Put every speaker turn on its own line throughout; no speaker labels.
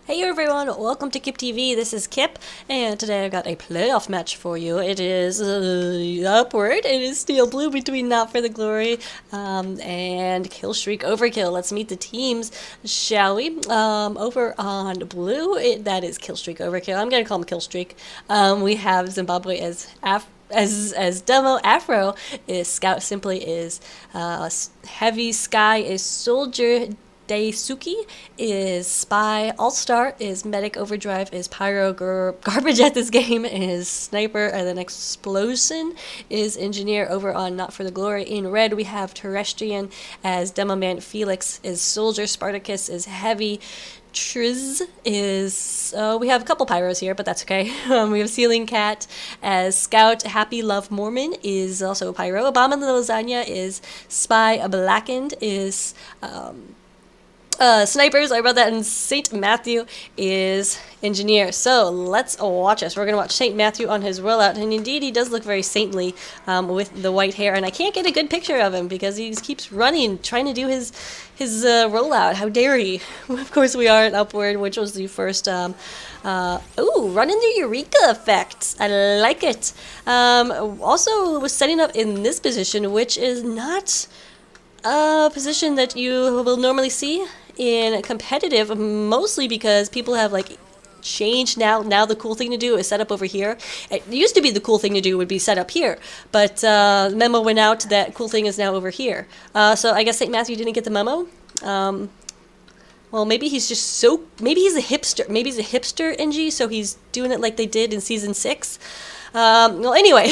Hey everyone, welcome to Kip TV. This is Kip, and today I've got a playoff match for you. It is Upward. It is Steel Blue between Not for the Glory and Killstreak Overkill. Let's meet the teams, shall we? Over on Blue, that is Killstreak Overkill. I'm going to call him Killstreak. We have Zimbabwe as Demo. Afro is Scout. Simply is Heavy. Sky is Soldier. Daisuke is Spy. All-Star is Medic. Overdrive is Pyro. Garbage at this game is Sniper. And then Explosion is Engineer. Over on Not for the Glory, in red, we have Terrestrian as Demo Man. Felix is Soldier. Spartacus is Heavy. Triz is, we have a couple pyros here, but that's okay. We have Ceiling Cat as Scout. Happy Love Mormon is also a pyro. Obama the Lasagna is Spy. Blackened is Snipers, I wrote that, and St. Matthew is Engineer. So let's watch us. We're going to watch St. Matthew on his rollout, and indeed he does look very saintly with the white hair, and I can't get a good picture of him because he keeps running, trying to do his rollout. How dare he? Of course we are at Upward, which was the first, running the Eureka effect. I like it. Also was setting up in this position, which is not a position that you will normally see in competitive, mostly because people have changed now. The cool thing to do is set up over here. It used to be the cool thing to do would be set up here, but memo went out that cool thing is now over here. So I guess St. Matthew didn't get the memo. Well, maybe he's just maybe he's a hipster. Maybe he's a hipster NG, so he's doing it like they did in season 6. Well, anyway.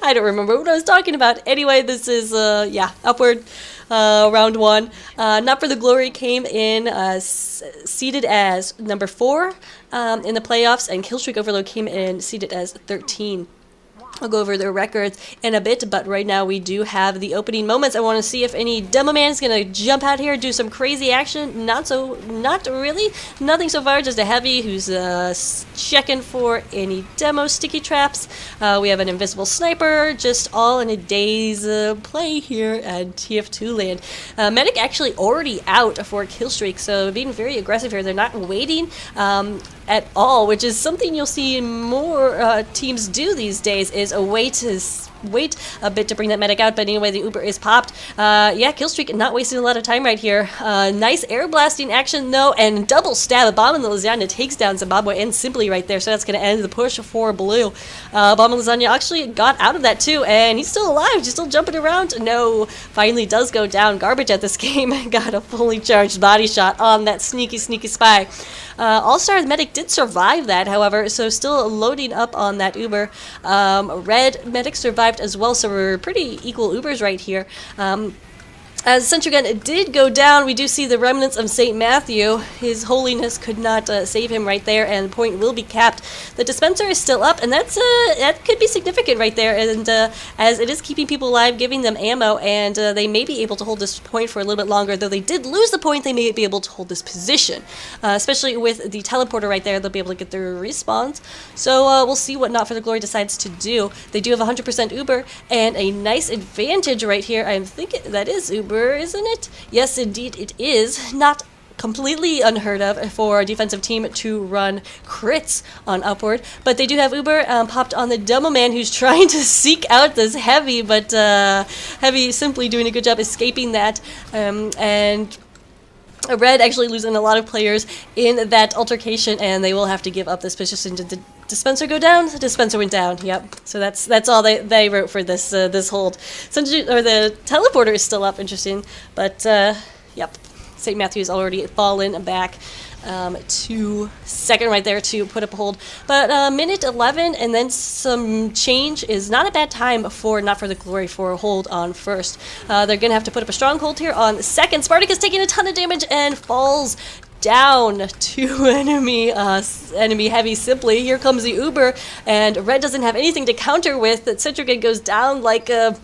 I don't remember what I was talking about. Anyway, this is, Upward, round 1. Not for the Glory came in seeded as number 4 in the playoffs, and Killstreak Overload came in seeded as 13. I'll go over their records in a bit, but right now we do have the opening moments. I want to see if any Demo Man is going to jump out here, do some crazy action. Not really. Nothing so far, just a Heavy who's checking for any demo sticky traps. We have an Invisible Sniper, just all in a day's play here at TF2 land. Medic actually already out for Killstreak, so being very aggressive here. They're not waiting at all, which is something you'll see more teams do these days, is a way to wait a bit to bring that medic out. But anyway, the Uber is popped. Killstreak not wasting a lot of time right here. Nice air blasting action though, and double stab. Bomb and the Lasagna takes down Zimbabwe and Simply right there, so that's going to end the push for Blue. Bomb and Lasagna actually got out of that too, and he's still alive. He's still jumping around. No, finally does go down. Garbage at this game. Got a fully charged body shot on that sneaky Spy. All-Star Medic did survive that, however, so still loading up on that Uber. Red Medic survived as well, so we're pretty equal Ubers right here. As Sentry Gun did go down, we do see the remnants of St. Matthew. His holiness could not save him right there, and the point will be capped. The dispenser is still up, and that could be significant right there, and as it is keeping people alive, giving them ammo, and they may be able to hold this point for a little bit longer. Though they did lose the point, they may be able to hold this position, especially with the teleporter right there. They'll be able to get their respawns. So we'll see what Not for the Glory decides to do. They do have 100% Uber, and a nice advantage right here. I'm thinking that is Uber, isn't it? Yes, indeed it is. Not completely unheard of for a defensive team to run crits on Upward, but they do have Uber popped on the Demo Man, who's trying to seek out this Heavy, but Heavy simply doing a good job escaping that, and Red actually losing a lot of players in that altercation, and they will have to give up this position. Did the dispenser go down? The dispenser went down. Yep. So that's all they wrote for this this hold. The teleporter is still up. Interesting, but yep. St. Matthew's already fallen back to second right there to put up a hold. But minute 11 and then some change is not a bad time for Not for the Glory for a hold on first. They're going to have to put up a stronghold here on second. Spartacus taking a ton of damage and falls down to enemy Heavy Simply. Here comes the Uber, and Red doesn't have anything to counter with. That Centric goes down like a...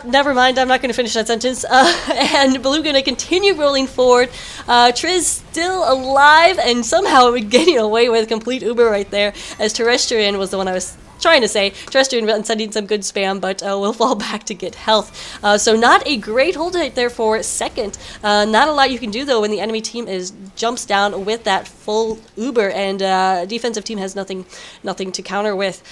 never mind, I'm not going to finish that sentence. And Blue going to continue rolling forward. Triz still alive and somehow getting away with complete Uber right there, as Terrestrian was the one I was trying to say. Trust you and sending some good spam, but we'll fall back to get health. So not a great hold right there for second. Not a lot you can do, though, when the enemy team jumps down with that full Uber, and defensive team has nothing to counter with.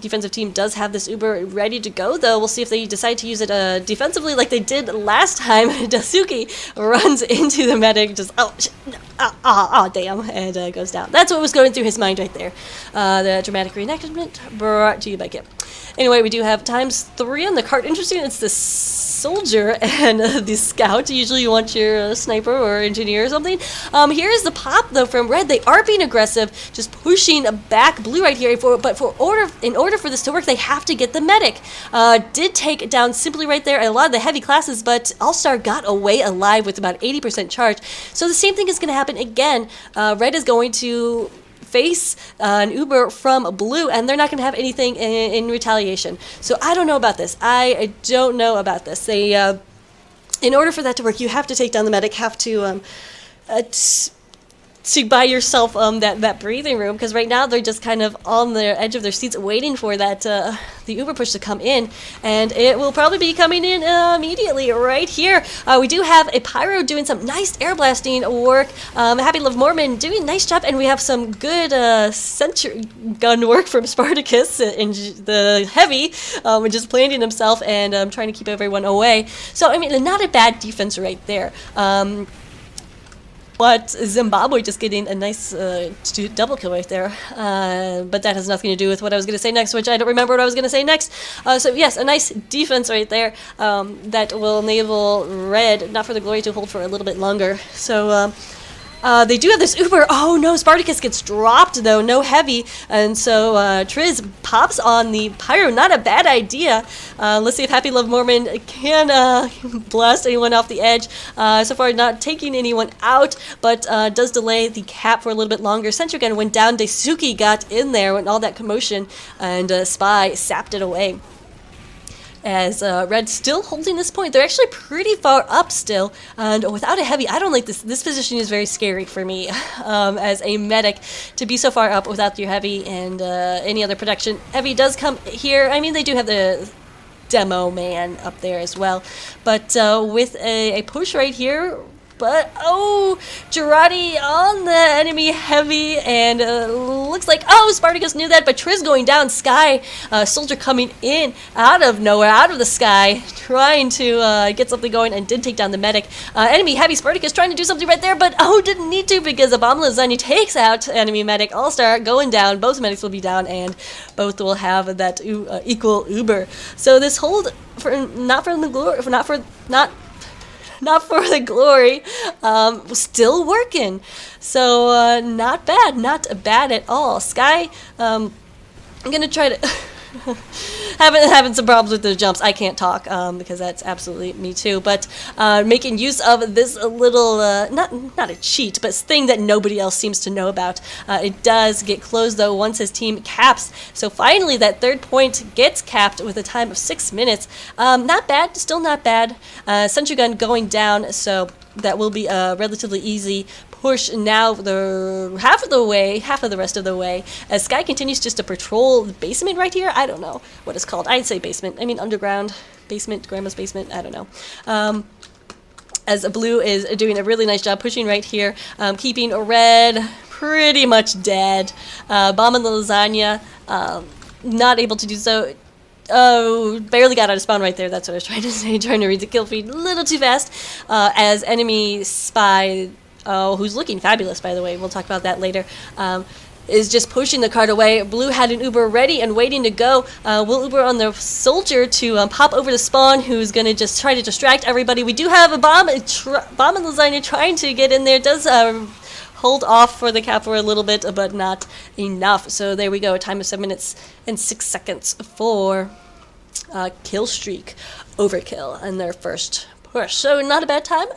Defensive team does have this Uber ready to go, though. We'll see if they decide to use it defensively like they did last time. Dasuki runs into the medic, just, damn, and goes down. That's what was going through his mind right there. The dramatic reenactment brought to you by Kip. Anyway, we do have ×3 on the card. Interesting, it's the soldier and the scout. Usually you want your sniper or engineer or something. Here's the pop, though, from red. They are being aggressive, just pushing back blue right here. But in order for this to work, they have to get the medic. Did take it down simply right there a lot of the heavy classes, but All-Star got away alive with about 80% charge. So the same thing is going to happen again. Red is going to face an Uber from blue, and they're not going to have anything in retaliation. So I don't know about this. I don't know about this. They, in order for that to work, you have to take down the medic, have to buy yourself that breathing room, because right now they're just kind of on the edge of their seats waiting for that the Uber push to come in, and it will probably be coming in immediately right here. We do have a Pyro doing some nice air blasting work. Happy Love Mormon doing a nice job, and we have some good sentry gun work from Spartacus in the heavy, just planting himself and trying to keep everyone away. So I mean, not a bad defense right there. But Zimbabwe just getting a nice double kill right there. But that has nothing to do with what I was going to say next, which I don't remember what I was going to say next. So yes, a nice defense right there that will enable Red, not for the glory, to hold for a little bit longer. So they do have this Uber. Oh no, Spartacus gets dropped though, no heavy. And so Triz pops on the Pyro. Not a bad idea. Let's see if Happy Love Mormon can blast anyone off the edge. So far not taking anyone out, but does delay the cap for a little bit longer. Sentry Gun went down. Daisuke got in there when all that commotion, and Spy sapped it away. As Red still holding this point. They're actually pretty far up still, and without a heavy, I don't like this. This position is very scary for me as a medic, to be so far up without your heavy and any other protection. Heavy does come here. I mean, they do have the demo man up there as well, but with a push right here. But, oh, Girardi on the enemy heavy, and looks like, oh, Spartacus knew that, but Triz going down. Sky, soldier coming in out of nowhere, out of the sky, trying to get something going, and did take down the medic. Enemy heavy, Spartacus trying to do something right there, but, oh, didn't need to, because Abominable Lasagna takes out enemy medic. All-Star going down. Both medics will be down, and both will have that equal Uber. So this hold, not for the glory, still working. So not bad at all. Sky, I'm gonna try to having some problems with those jumps. I can't talk because that's absolutely me too. But making use of this little not a cheat, but thing that nobody else seems to know about. It does get closed though once his team caps. So finally that third point gets capped with a time of 6 minutes. Not bad, still not bad. Sentry Gun going down, so that will be a relatively easy push now the half of the rest of the way, as Sky continues just to patrol the basement right here. I don't know what it's called. I'd say basement. I mean underground basement, grandma's basement. I don't know. As Blue is doing a really nice job pushing right here, keeping Red pretty much dead. Bomb in the lasagna, not able to do so. Oh, barely got out of spawn right there. That's what I was trying to say. Trying to read the kill feed a little too fast. As enemy Spy, who's looking fabulous, by the way, we'll talk about that later, is just pushing the cart away. Blue had an Uber ready and waiting to go. Will Uber on the soldier to pop over the spawn, who's going to just try to distract everybody. We do have a bomb and lasagna trying to get in there. Does hold off for the cap for a little bit, but not enough. So there we go. A time of 7 minutes and 6 seconds for kill streak Overkill and their first push. So not a bad time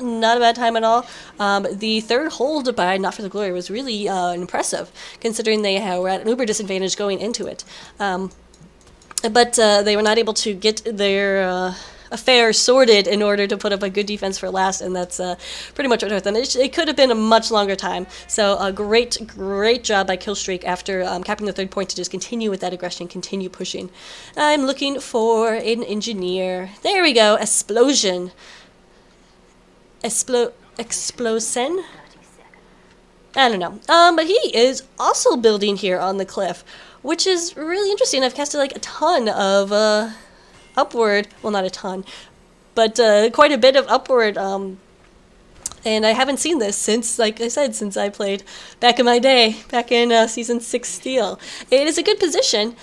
at all. The third hold by Not for the Glory was really impressive, considering they were at an Uber disadvantage going into it. But they were not able to get their affairs sorted in order to put up a good defense for last, and that's pretty much what hurt them. It could have been a much longer time. So a great job by Killstreak after capping the 3rd point to just continue with that aggression, continue pushing. I'm looking for an engineer. There we go. Explosion. Explosion? I don't know. But he is also building here on the cliff, which is really interesting. I've casted like a ton of upward, well, not a ton, but quite a bit of upward, and I haven't seen this since, like I said, since I played back in my day, back in Season 6 Steel. It is a good position.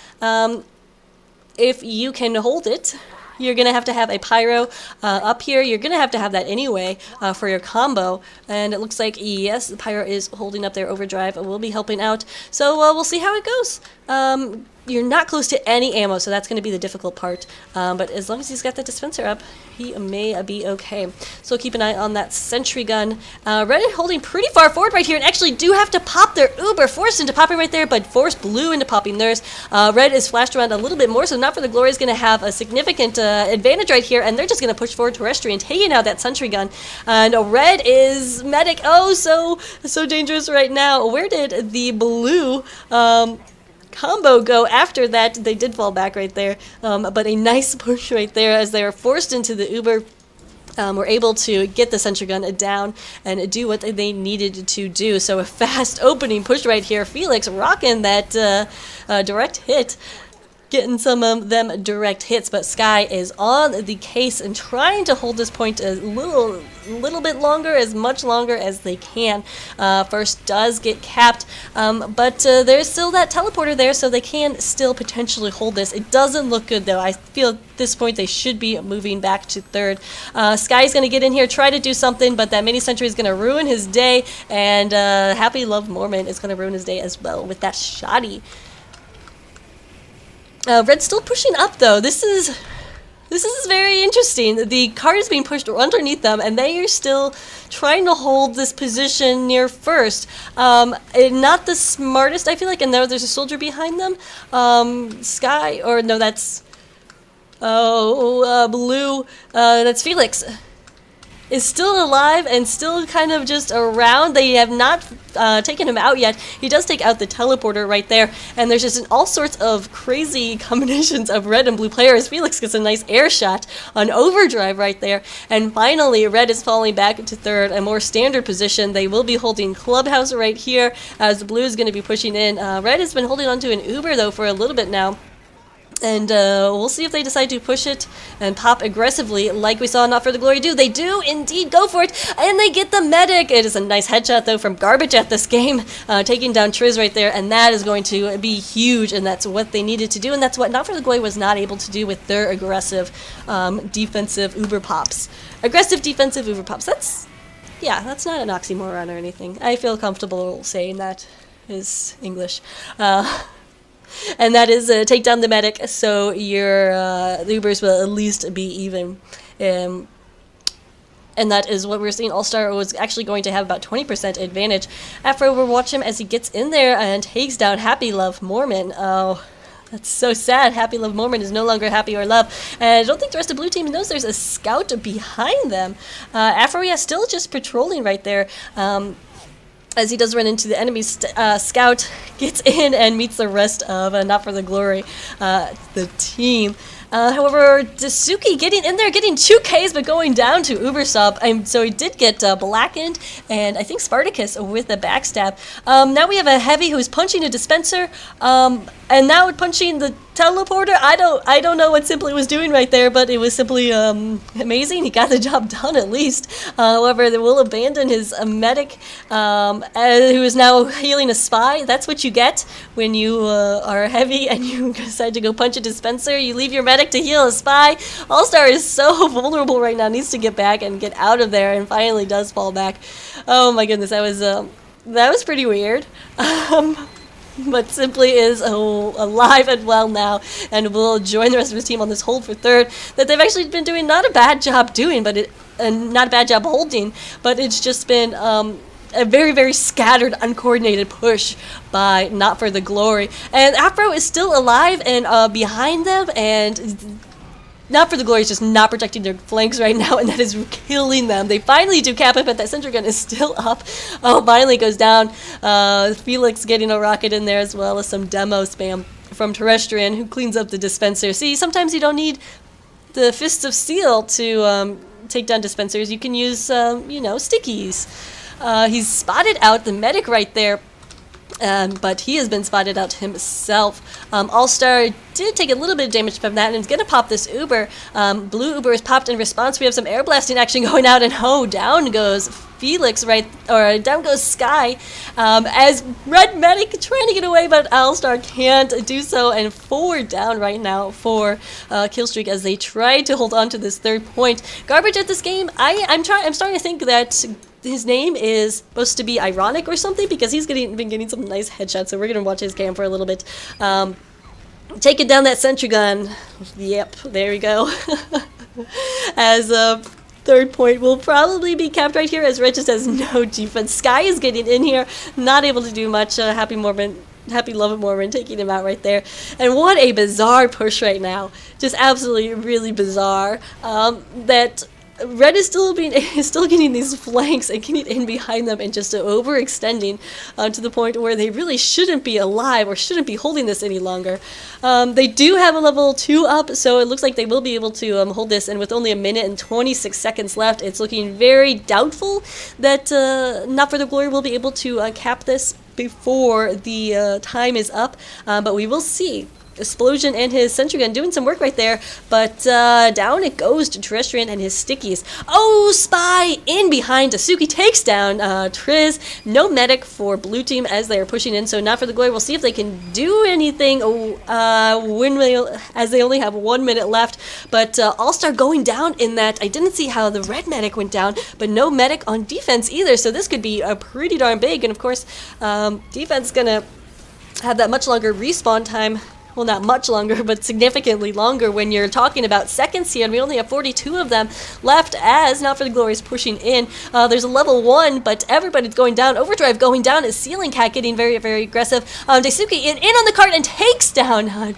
If you can hold it, you're going to have a pyro up here. You're going to have that anyway for your combo. And it looks like, yes, the pyro is holding up their overdrive and will be helping out. So we'll see how it goes. You're not close to any ammo, so that's going to be the difficult part. But as long as he's got that dispenser up, he may be okay. So keep an eye on that sentry gun. Red holding pretty far forward right here, and actually do have to pop their Uber. Forced into popping right there, but forced blue into popping theirs. Red is flashed around a little bit more, so Not for the Glory is going to have a significant advantage right here, and they're just going to push forward terrestrian, taking out that sentry gun. And red is medic. Oh, so dangerous right now. Where did the blue combo go after that? They did fall back right there, but a nice push right there as they were forced into the Uber. Were able to get the sentry gun down and do what they needed to do. So a fast opening push right here. Felix rocking that direct hit, getting some of them direct hits, but Sky is on the case and trying to hold this point a little bit longer, as much longer as they can. First does get capped, but there's still that teleporter there, so they can still potentially hold this. It doesn't look good though. I feel at this point they should be moving back to 3rd. Sky's going to get in here, try to do something, but that mini sentry is going to ruin his day, and Happy Love Mormon is going to ruin his day as well with that shoddy. Red's still pushing up though. This is very interesting. The card is being pushed underneath them, and they are still trying to hold this position near 1st. Not the smartest, I feel like, and there's a soldier behind them. Sky, or no, that's blue. That's Felix. Is still alive and still kind of just around. They have not taken him out yet. He does take out the teleporter right there, and there's just all sorts of crazy combinations of red and blue players. Felix gets a nice air shot on overdrive right there, and finally red is falling back into 3rd, a more standard position. They will be holding clubhouse right here as blue is going to be pushing in. Red has been holding onto an Uber though for a little bit now. And we'll see if they decide to push it and pop aggressively like we saw Not for the Glory do. They do indeed go for it, and they get the medic. It is a nice headshot, though, from Garbage at this game, taking down Triz right there, and that is going to be huge, and that's what they needed to do, and that's what Not for the Glory was not able to do with their aggressive defensive Uber pops. Aggressive defensive Uber pops. That's not an oxymoron or anything. I feel comfortable saying that is English. And that is take down the medic, so your the Ubers will at least be even. And that is what we're seeing. All-Star was actually going to have about 20% advantage. After we watch him as he gets in there and takes down Happy Love Mormon. Oh, that's so sad. Happy Love Mormon is no longer happy or love. And I don't think the rest of the blue team knows there's a scout behind them. Afroia still just patrolling right there. As he does run into the enemy scout, gets in and meets the rest of Not for the Glory, the team. However, Dasuki getting in there, getting 2 Ks, but going down to Ubersub. So he did get blackened, and I think Spartacus with a backstab. Now we have a heavy who's punching a dispenser, and now punching the teleporter. I don't know what Simply was doing right there, but it was simply amazing. He got the job done at least. However, they will abandon his medic, who is now healing a spy. That's what you get when you are heavy and you decide to go punch a dispenser. You leave your medic to heal a spy. All-Star is so vulnerable right now. Needs to get back and get out of there, and finally does fall back. Oh my goodness, that was pretty weird. But Simply is alive and well now, and will join the rest of his team on this hold for 3rd. That they've actually been doing not a bad job doing, but not a bad job holding. But it's just been a very, very scattered, uncoordinated push by Not for the Glory. And Afro is still alive and behind them, and Not for the Glory is just not protecting their flanks right now, and that is killing them. They finally do cap it, but that sentry gun is still up. Oh, finally goes down. Felix getting a rocket in there, as well as some demo spam from Terrestrian, who cleans up the dispenser. See, sometimes you don't need the Fists of Steel to take down dispensers. You can use, you know, stickies. He's spotted out the medic right there. But he has been spotted out himself. All-Star did take a little bit of damage from that and is going to pop this Uber. Blue Uber is popped in response. We have some air blasting action going out, and down goes Felix down goes Sky. As Red Medic trying to get away, but All-Star can't do so, and 4 down right now for Killstreak as they try to hold on to this 3rd point. Garbage at this game, I'm starting to think that his name is supposed to be ironic or something, because he's been getting some nice headshots, so we're going to watch his cam for a little bit. Taking down that sentry gun. Yep, there we go. As a 3rd point will probably be capped right here, as Red just has no defense. Sky is getting in here, not able to do much. Happy Love It Mormon taking him out right there. And what a bizarre push right now. Just absolutely really bizarre. That Red is still getting these flanks and getting in behind them and just overextending to the point where they really shouldn't be alive or shouldn't be holding this any longer. They do have a level 2 up, so it looks like they will be able to hold this, and with only 1 minute and 26 seconds left, it's looking very doubtful that Not For The Glory will be able to cap this before the time is up, but we will see. Explosion and his sentry gun doing some work right there, but down it goes to Terrestrian and his stickies. Oh, Spy in behind. Asuki takes down Triz. No medic for blue team as they are pushing in, so Not For The Glory. We'll see if they can do anything as they only have 1 minute left, but All-Star going down in that. I didn't see how the red medic went down, but no medic on defense either, so this could be pretty darn big, and of course defense gonna have that much longer respawn time. Well, not much longer, but significantly longer when you're talking about seconds here, and we only have 42 of them left as Not For The Glory is pushing in. There's a level 1, but everybody's going down. Overdrive going down is Ceiling Cat getting very, very aggressive. Daisuke in on the cart and takes down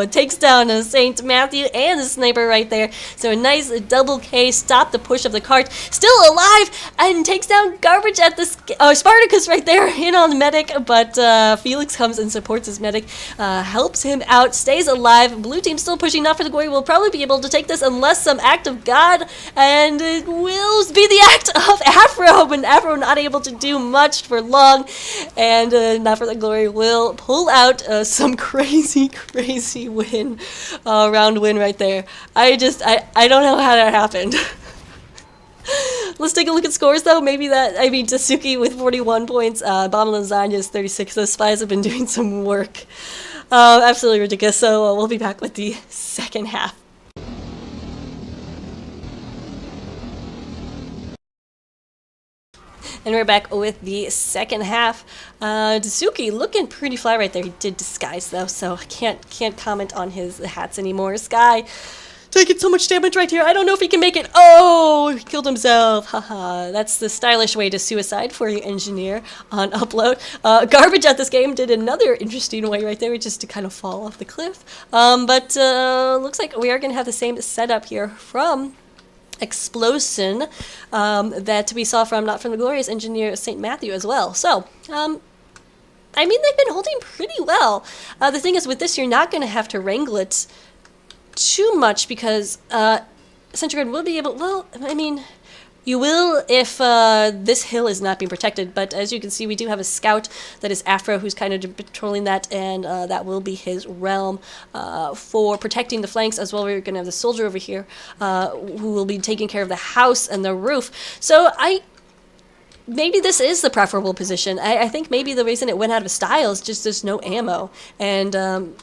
takes down St. Matthew and the sniper right there. So a nice double K, stop the push of the cart. Still alive and takes down Garbage at the Spartacus right there in on the medic, but Felix comes and supports his medic, helps him out, stays alive. Blue team still pushing. Not For The Glory will probably be able to take this unless some act of God, and it will be the act of Afro, but Afro not able to do much for long, and Not For The Glory will pull out some crazy win, round win right there. I don't know how that happened. Let's take a look at scores though. Tasuki with 41 points, Bomb Lasagna is 36. Those Spies have been doing some work. Absolutely ridiculous. So we'll be back with the second half. And we're back with the second half. Daisuke looking pretty fly right there. He did disguise though, so I can't comment on his hats anymore. Sky taking so much damage right here. I don't know if he can make it. Oh, he killed himself. Haha. That's the stylish way to suicide for you, engineer, on upload. Garbage at this game did another interesting way right there, just to kind of fall off the cliff. But looks like we are going to have the same setup here from Explosion that we saw from Not From The Glorious engineer St. Matthew as well. So, they've been holding pretty well. The thing is, with this, you're not going to have to wrangle it too much because Sentry Guard will be able, you will if this hill is not being protected, but as you can see, we do have a scout that is Afro who's kind of patrolling that, and that will be his realm for protecting the flanks as well. We're going to have the soldier over here who will be taking care of the house and the roof. So maybe this is the preferable position. I think maybe the reason it went out of style is just there's no ammo, and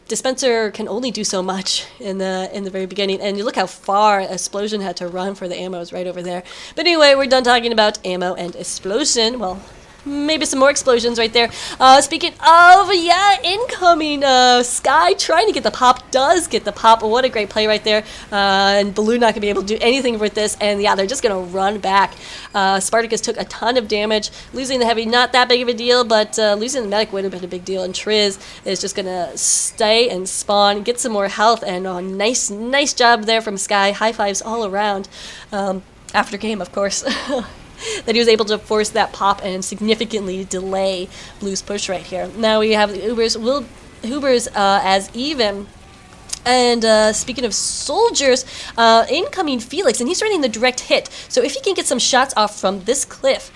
Dispenser can only do so much in the very beginning, and you look how far Explosion had to run for the ammo is right over there. But anyway, we're done talking about ammo and Explosion. Well, maybe some more explosions right there. Speaking of, yeah, incoming, Sky trying to get the pop, does get the pop. What a great play right there. And Blue not going to be able to do anything with this, and yeah, they're just going to run back. Spartacus took a ton of damage. Losing the heavy, not that big of a deal, but losing the medic would have been a big deal, and Triz is just going to stay and spawn, get some more health, and nice job there from Sky. High fives all around. After game, of course. That he was able to force that pop and significantly delay Blue's push right here. Now we have the Ubers as even. And speaking of soldiers, incoming Felix, and he's running the direct hit. So if he can get some shots off from this cliff,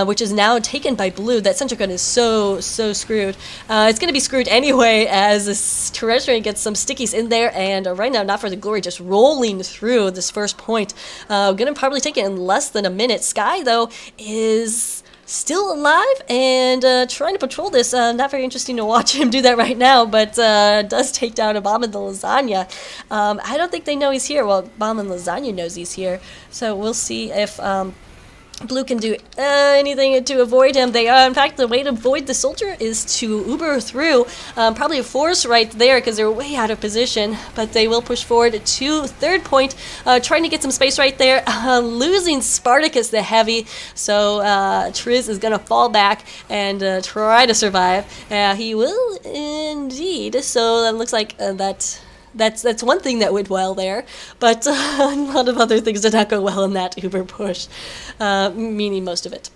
which is now taken by Blue, that Sentry Gun is so screwed. It's going to be screwed anyway as this Terrestrian gets some stickies in there, and right now, Not for the Glory just rolling through this first point. Going to probably take it in less than a minute. Sky, though, is still alive and trying to patrol this. Not very interesting to watch him do that right now, but does take down a Bomb and the Lasagna. I don't think they know he's here. Well, Bomb and Lasagna knows he's here, so we'll see if Blue can do anything to avoid him. They in fact, the way to avoid the soldier is to Uber through. Probably a force right there because they're way out of position, but they will push forward to third point, trying to get some space right there. Losing Spartacus the heavy, so Triz is going to fall back and try to survive. He will indeed, so that looks like That's one thing that went well there, but a lot of other things did not go well in that Uber push, meaning most of it.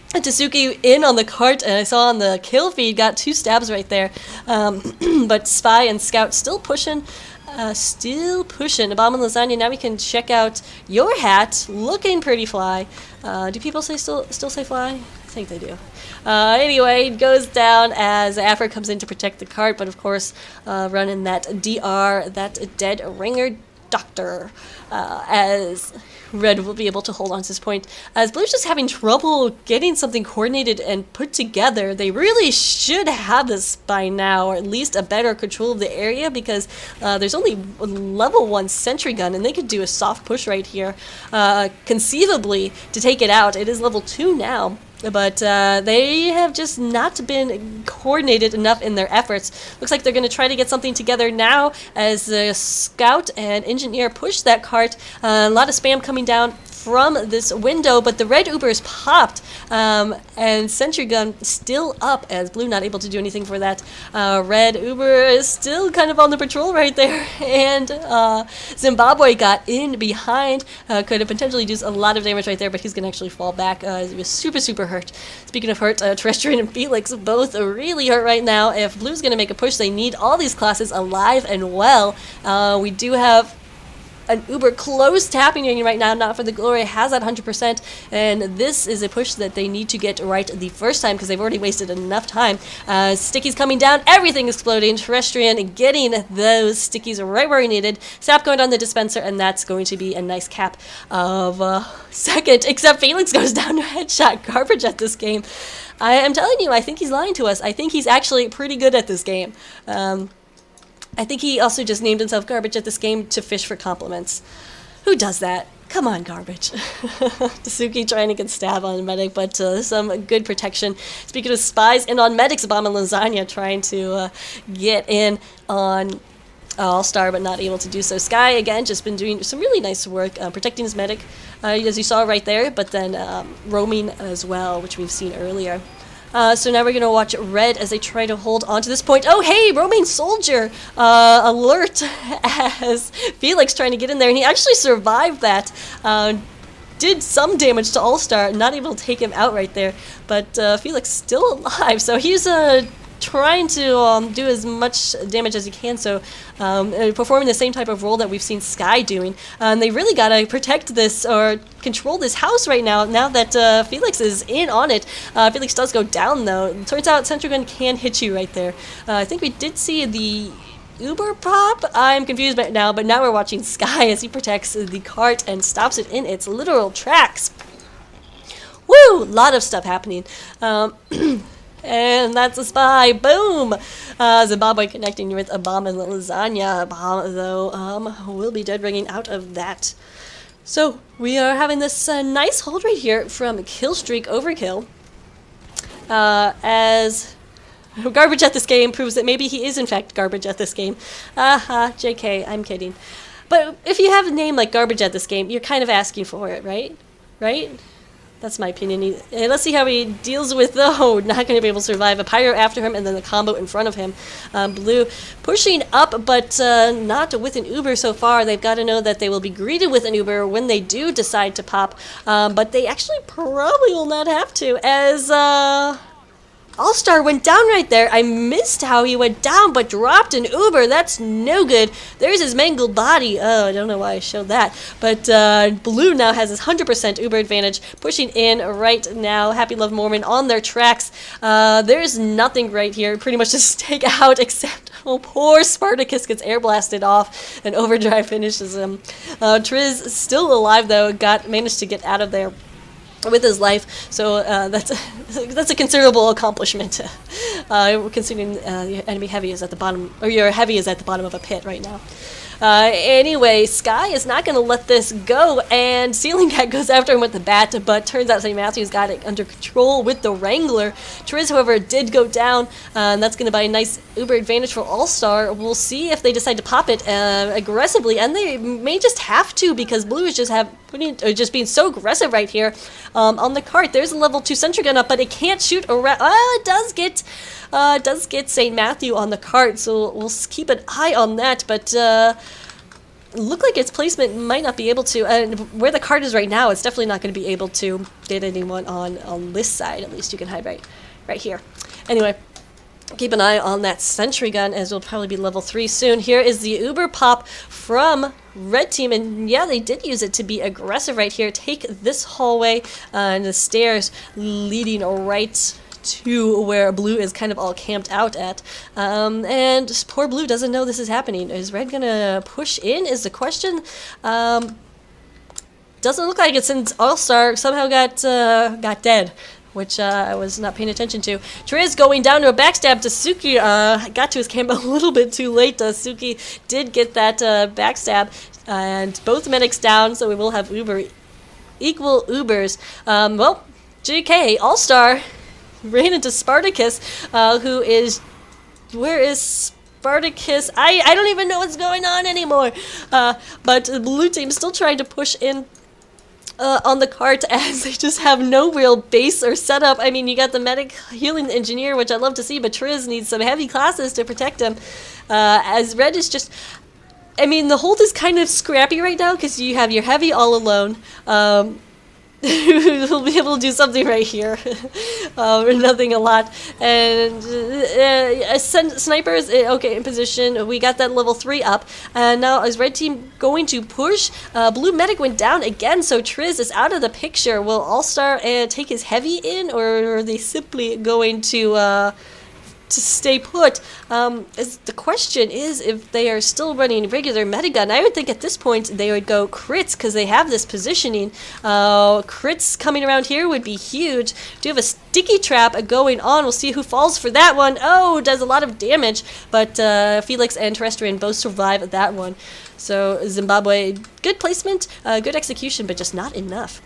Tasuki in on the cart, and I saw on the kill feed, got 2 stabs right there, but Spy and Scout still pushing. Bomb and Lasagna, now we can check out your hat, looking pretty fly. Do people still say fly? I think they do. Anyway, it goes down as Afra comes in to protect the cart, but of course, running that DR, that dead ringer doctor, as Red will be able to hold on to this point. As Blue's just having trouble getting something coordinated and put together, they really should have this by now, or at least a better control of the area, because there's only level 1 sentry gun, and they could do a soft push right here, conceivably, to take it out. It is level 2 now. But they have just not been coordinated enough in their efforts. Looks like they're going to try to get something together now as the Scout and Engineer push that cart. A lot of spam coming down from this window, but the red Uber is popped, and Sentry Gun still up as Blue not able to do anything for that. Red Uber is still kind of on the patrol right there, and Zimbabwe got in behind, could have potentially do a lot of damage right there, but he's going to actually fall back. He was super hurt. Speaking of hurt, Terrestrian and Felix both are really hurt right now. If Blue's going to make a push, they need all these classes alive and well. We do have an Uber close tapping right now. Not for the Glory has that 100%, and this is a push that they need to get right the first time because they've already wasted enough time. Stickies coming down, everything exploding. Terrestrian getting those stickies right where he needed. Sap going down the dispenser, and that's going to be a nice cap of second, except Felix goes down to headshot garbage at this game. I am telling you, I think he's lying to us. I think he's actually pretty good at this game. I think he also just named himself Garbage at this game to fish for compliments. Who does that? Come on, Garbage. Tasuki trying to get stab on a medic, but some good protection. Speaking of spies, in on medics, Bomb and Lasagna trying to get in on All-Star, but not able to do so. Sky, again, just been doing some really nice work protecting his medic, as you saw right there, but then roaming as well, which we've seen earlier. So now we're going to watch Red as they try to hold on to this point. Oh, hey, roaming soldier alert as Felix trying to get in there, and he actually survived that. Did some damage to All-Star, not able to take him out right there, but Felix still alive. So he's trying to do as much damage as he can, so performing the same type of role that we've seen Sky doing. They really got to protect this or control this house right now that Felix is in on it. Felix does go down, though. Turns out Sentry Gun can hit you right there. I think we did see the Uber pop? I'm confused right now, but now we're watching Sky as he protects the cart and stops it in its literal tracks. Woo! A lot of stuff happening. And that's a spy. Boom! Zimbabwe connecting with a Bomb and Lasagna. Bomb, though, will be dead ringing out of that. So, we are having this nice hold right here from Killstreak Overkill. as garbage at this game proves that maybe he is in fact garbage at this game. JK, I'm kidding. But if you have a name like garbage at this game, you're kind of asking for it, right? Right? That's my opinion. And let's see how he deals with, though, not going to be able to survive. A pyro after him, and then the combo in front of him. Blue pushing up, but not with an Uber so far. They've got to know that they will be greeted with an Uber when they do decide to pop. But they actually probably will not have to, as All-Star went down right there. I missed how he went down, but dropped an Uber. That's no good. There's his mangled body. Oh, I don't know why I showed that. But Blue now has his 100% Uber advantage, pushing in right now. Happy Love Mormon on their tracks. There's nothing right here. Pretty much just take out, except, oh, poor Spartacus gets air blasted off, and Overdrive finishes him. Triz still alive, though. Managed to get out of there with his life, so that's a considerable accomplishment. Considering your enemy heavy is at the bottom, or your heavy is at the bottom of a pit right now. Anyway, Sky is not going to let this go, and Ceiling Cat goes after him with the bat, but turns out St. Matthew's got it under control with the Wrangler. Triz, however, did go down, and that's going to buy a nice Uber advantage for All-Star. We'll see if they decide to pop it aggressively, and they may just have to, because Blue is just being so aggressive right here on the cart. There's a level 2 sentry gun up, but it can't shoot around. It does get St. Matthew on the cart, so we'll keep an eye on that, but look like its placement might not be able to, and where the cart is right now, it's definitely not going to be able to get anyone on this side. At least you can hide right here. Anyway, keep an eye on that sentry gun, as it'll probably be level 3 soon. Here is the Uber pop from Red Team, and yeah, they did use it to be aggressive right here. Take this hallway and the stairs leading right to where Blue is kind of all camped out at. And poor Blue doesn't know this is happening. Is Red gonna push in is the question. Doesn't look like it, since All-Star somehow got dead, which I was not paying attention to. Triz going down to a backstab to Suki. Got to his camp a little bit too late. Suki did get that backstab, and both medics down, so we will have equal Ubers. Well, JK, All-Star ran into Spartacus, who is... Where is Spartacus? I don't even know what's going on anymore. But the Blue team still trying to push in on the cart, as they just have no real base or setup. I mean, you got the medic healing the engineer, which I love to see, but Triz needs some heavy classes to protect him. As Red is just... I mean, the hold is kind of scrappy right now, because you have your heavy all alone. We'll be able to do something right here. Nothing a lot. And snipers, okay, in position. We got that level 3 up. And now is Red Team going to push? Blue medic went down again, so Triz is out of the picture. Will All-Star take his heavy in, or are they simply going to stay put? The question is if they are still running regular Medigun. I would think at this point they would go crits, because they have this positioning. Crits coming around here would be huge. Do have a sticky trap going on. We'll see who falls for that one. Oh, does a lot of damage, but Felix and Terrestrian both survive that one. So Zimbabwe, good placement, good execution, but just not enough.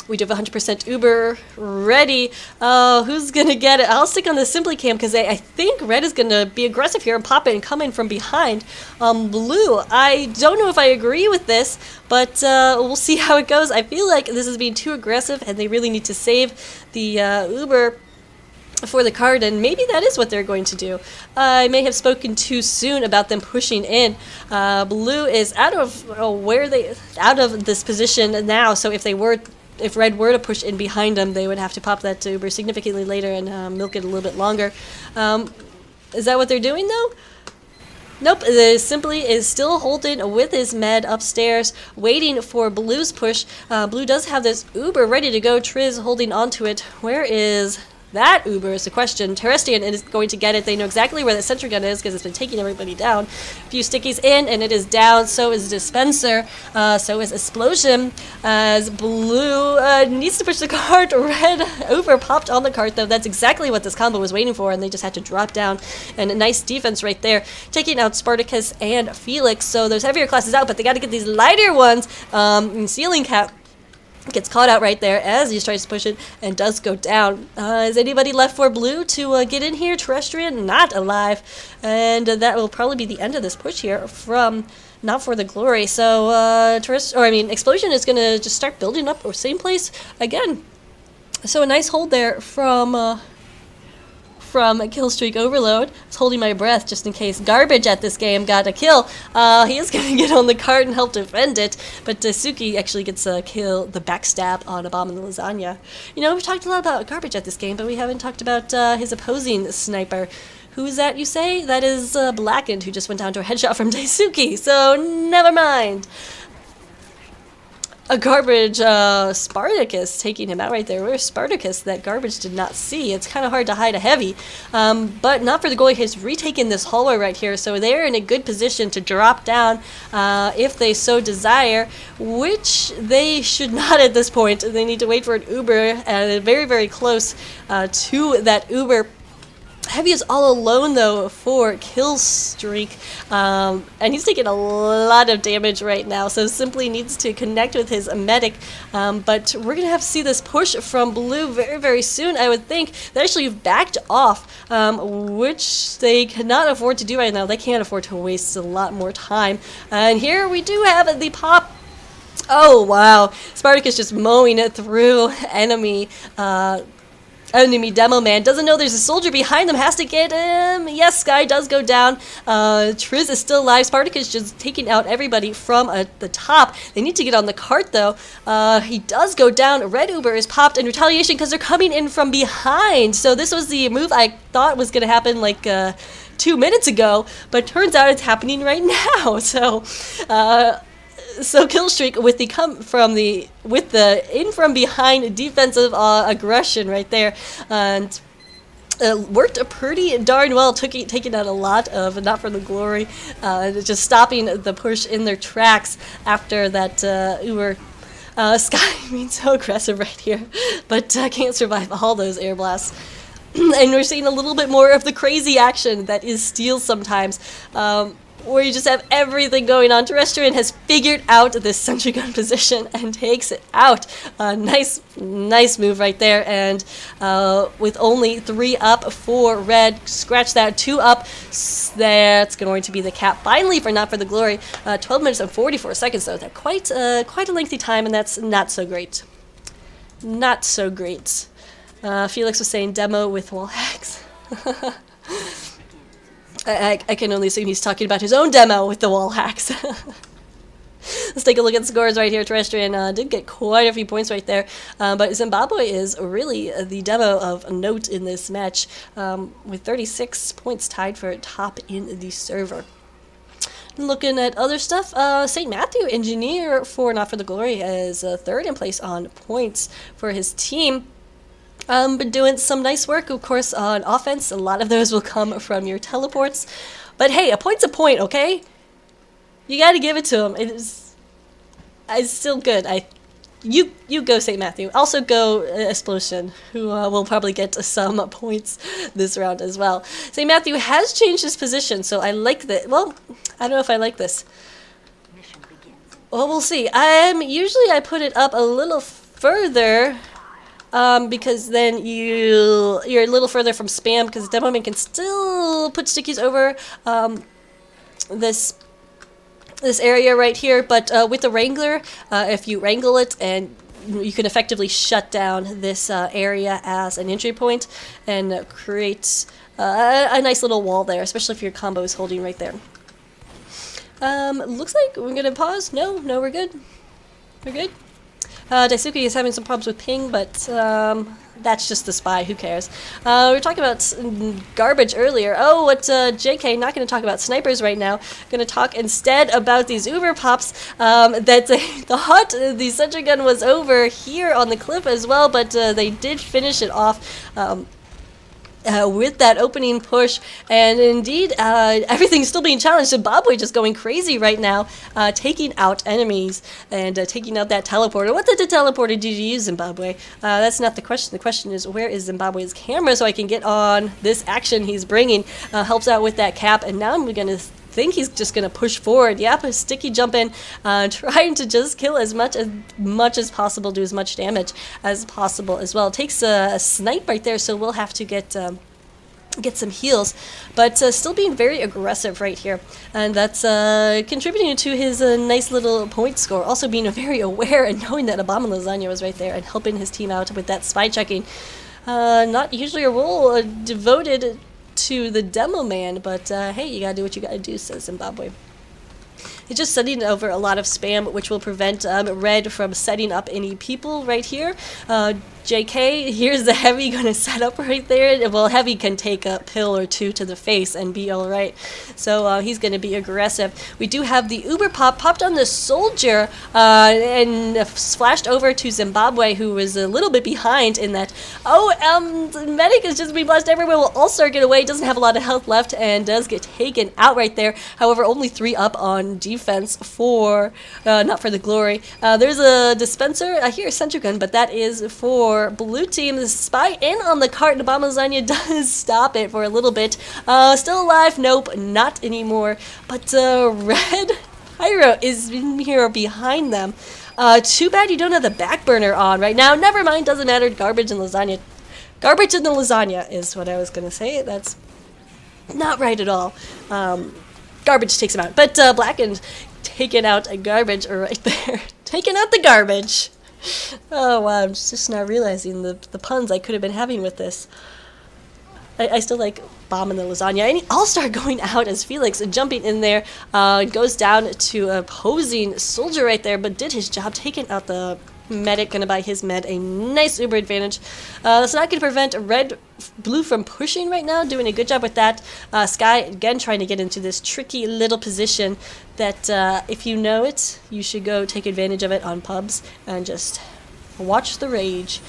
We do have 100% Uber ready. Who's going to get it? I'll stick on the Simply Cam, because I think Red is going to be aggressive here and pop it and come in from behind. Blue, I don't know if I agree with this, but we'll see how it goes. I feel like this is being too aggressive, and they really need to save the Uber for the card, and maybe that is what they're going to do. I may have spoken too soon about them pushing in. Blue is out of this position now, so if Red were to push in behind them, they would have to pop that Uber significantly later and milk it a little bit longer. Is that what they're doing, though? Nope, Simply is still holding with his med upstairs, waiting for Blue's push. Blue does have this Uber ready to go. Triz holding onto it. Where is that Uber is the question. Terrestrian is going to get it. They know exactly where the sentry gun is, because it's been taking everybody down. A few stickies in, and it is down. So is Dispenser. So is Explosion. As Blue needs to push the cart. Red Uber popped on the cart, though. That's exactly what this combo was waiting for, and they just had to drop down. And a nice defense right there, taking out Spartacus and Felix. So those heavier classes out, but they got to get these lighter ones. Ceiling Cat Gets caught out right there as he tries to push it and does go down. Is anybody left for blue to get in here? Terrestrian not alive, and that will probably be the end of this push here from Not For The Glory. So Explosion is gonna just start building up or same place again. So a nice hold there from Killstreak Overload. I was holding my breath just in case Garbage at this game got a kill. He is going to get on the cart and help defend it, but Suki actually gets a kill, the backstab on a bomb in the lasagna. You know, we've talked a lot about Garbage at this game, but we haven't talked about his opposing sniper. Who is that, you say? That is Blackened, who just went down to a headshot from Daisuke, so never mind. A Garbage Spartacus taking him out right there. Where's Spartacus that Garbage did not see? It's kind of hard to hide a heavy. But Not For The Glory has retaken this hallway right here, so they're in a good position to drop down if they so desire, which they should not at this point. They need to wait for an Uber, very, very close to that Uber. Heavy is all alone, though, for Killstreak, and he's taking a lot of damage right now, so simply needs to connect with his medic, but we're going to have to see this push from Blue very, very soon, I would think. They actually have backed off, which they cannot afford to do right now. They can't afford to waste a lot more time, and here we do have the pop. Oh, wow. Spartacus just mowing it through enemy demo man. Doesn't know there's a soldier behind them. Has to get him. Yes, Sky does go down. Triz is still alive. Spartacus just taking out everybody from the top. They need to get on the cart, though. He does go down. Red Uber is popped in retaliation because they're coming in from behind. So this was the move I thought was going to happen like 2 minutes ago, but turns out it's happening right now. So Killstreak with the in from behind defensive aggression right there, and worked pretty darn well, taking out a lot of Not For The Glory, just stopping the push in their tracks after that Uber. Sky being so aggressive right here, but can't survive all those air blasts. And we're seeing a little bit more of the crazy action that is Steel sometimes. Where you just have everything going on. Terrestrian has figured out this sentry gun position and takes it out. Nice move right there. And with only 3 up for Red, scratch that, 2 up. That's going to be the cap finally for Not For The Glory. 12 minutes and 44 seconds though. That's quite a lengthy time, and that's not so great. Not so great. Felix was saying demo with wall hacks. I can only assume he's talking about his own demo with the wall hacks. Let's take a look at the scores right here. Terrestrian did get quite a few points right there, but Zimbabwe is really the demo of note in this match, with 36 points tied for top in the server. Looking at other stuff, St. Matthew Engineer for Not For The Glory is third in place on points for his team. Been doing some nice work, of course, on offense. A lot of those will come from your teleports. But hey, a point's a point, okay? You gotta give it to him. It's still good. You go, St. Matthew. Also go Explosion, who will probably get some points this round as well. St. Matthew has changed his position, so I like that. Well, I don't know if I like this. Well, we'll see. Usually I put it up a little further. Because then you're a little further from spam, because Demoman can still put stickies over this area right here, but with the Wrangler, if you wrangle it, and you can effectively shut down this area as an entry point and create a nice little wall there, especially if your combo is holding right there. Looks like we're gonna pause. No, we're good. We're good. Daisuke is having some problems with ping, but that's just the spy. Who cares? We were talking about Garbage earlier. Oh, what JK, not going to talk about snipers right now. Going to talk instead about these Uber pops. The sentry gun was over here on the cliff as well, but they did finish it off. With that opening push, and indeed everything's still being challenged. Zimbabwe just going crazy right now, taking out enemies and taking out that teleporter. What the teleporter did you use, Zimbabwe? That's not the question. The question is, where is Zimbabwe's camera so I can get on this action he's bringing? Helps out with that cap, and now I'm going to think he's just gonna push forward. Yep, a sticky jump in, trying to just kill as much as possible, do as much damage as possible as well. Takes a snipe right there, so we'll have to get some heals, but still being very aggressive right here, and that's contributing to his nice little point score. Also being very aware and knowing that Abominable Lasagna was right there and helping his team out with that spy checking. Not usually a role devoted to the demo man, but hey, you gotta do what you gotta do, says Zimbabwe. He's just setting over a lot of spam, which will prevent Red from setting up any people right here. JK, here's the Heavy gonna set up right there. Well, Heavy can take a pill or two to the face and be alright. So he's gonna be aggressive. We do have the Uber popped on the Soldier and splashed over to Zimbabwe, who was a little bit behind in that. The Medic is just being blasted everywhere. Will All-Star get away, doesn't have a lot of health left and does get taken out right there. However, only 3 up on defense for, not for the glory. There's a dispenser, I hear a sentry gun, but that is for blue team. The spy in on the cart, and Abominable Lasagna does stop it for a little bit. Still alive? Nope, not anymore. But Red Pyro is in here behind them. Too bad you don't have the back burner on right now. Never mind, doesn't matter. Garbage and lasagna. Garbage in the lasagna is what I was gonna say. That's not right at all. Garbage takes him out. But Blackened taking out a garbage right there. Taking out the garbage. Oh wow, I'm just now realizing the puns I could have been having with this. I still like Bomb in the Lasagna. And All-Star going out as Felix jumping in there. Goes down to opposing Soldier right there, but did his job, taking out the Medic. Gonna buy his med a nice Uber advantage. That's not gonna prevent Blue from pushing right now, doing a good job with that. Sky again trying to get into this tricky little position that if you know it, you should go take advantage of it on pubs and just watch the rage.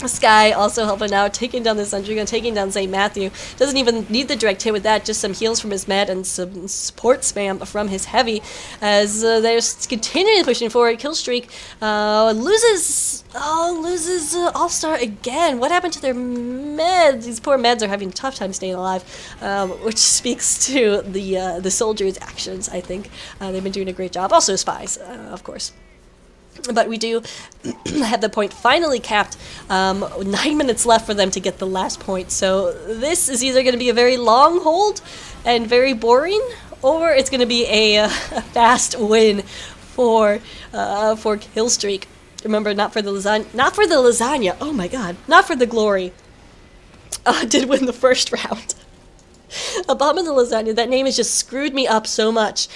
Sky also helping out, taking down the sentry gun, taking down St. Matthew. Doesn't even need the direct hit with that, just some heals from his med and some support spam from his Heavy as they're continuing pushing forward. Kill streak loses All-Star again. What happened to their meds? These poor meds are having a tough time staying alive, which speaks to the Soldiers' actions, I think. They've been doing a great job. Also spies, of course. But we do have the point finally capped. 9 minutes left for them to get the last point. So this is either going to be a very long hold and very boring, or it's going to be a fast win for Killstreak. Remember, not for the lasagna. Oh my God, not for the glory. Did win the first round. Abominable Lasagna. That name has just screwed me up so much